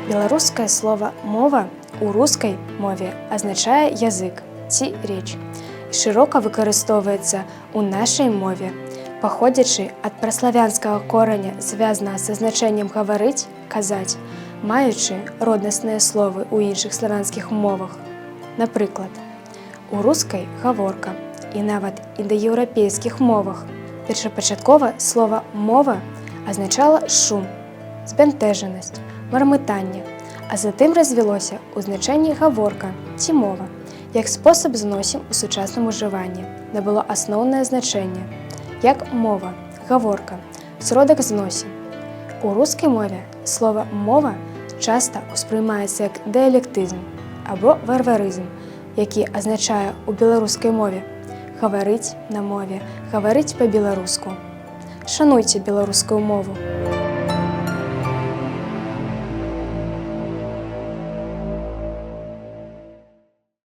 Беларускае слова «мова» у рускай мове азначае язык ці рэч і шырока выкарыстоўваецца ў нашай мове, паходзячы ад праславянскага кораня, звязанага са значэннем гаварыць, казаць, маючы роднасныя словы ў іншых славянскіх мовах. Напрыклад, у рускай гаворка і нават індаеўрапейскіх мовах першапачаткова слова «мова» азначала шум, збянтэжанасць, мармытанне, а затым развілося ў значэнні гаворка ці мова, як спосаб зносін у сучасным ужыванні, набыло асноўнае значэнне, як мова, гаворка, сродак зносін. У рускай мове слова «мова» часта ўспрымаецца як дыялектызм або варварызм, які азначае ў беларускай мове гаварыць на мове, гаварыць па-беларуску. Шануйце беларускую мову!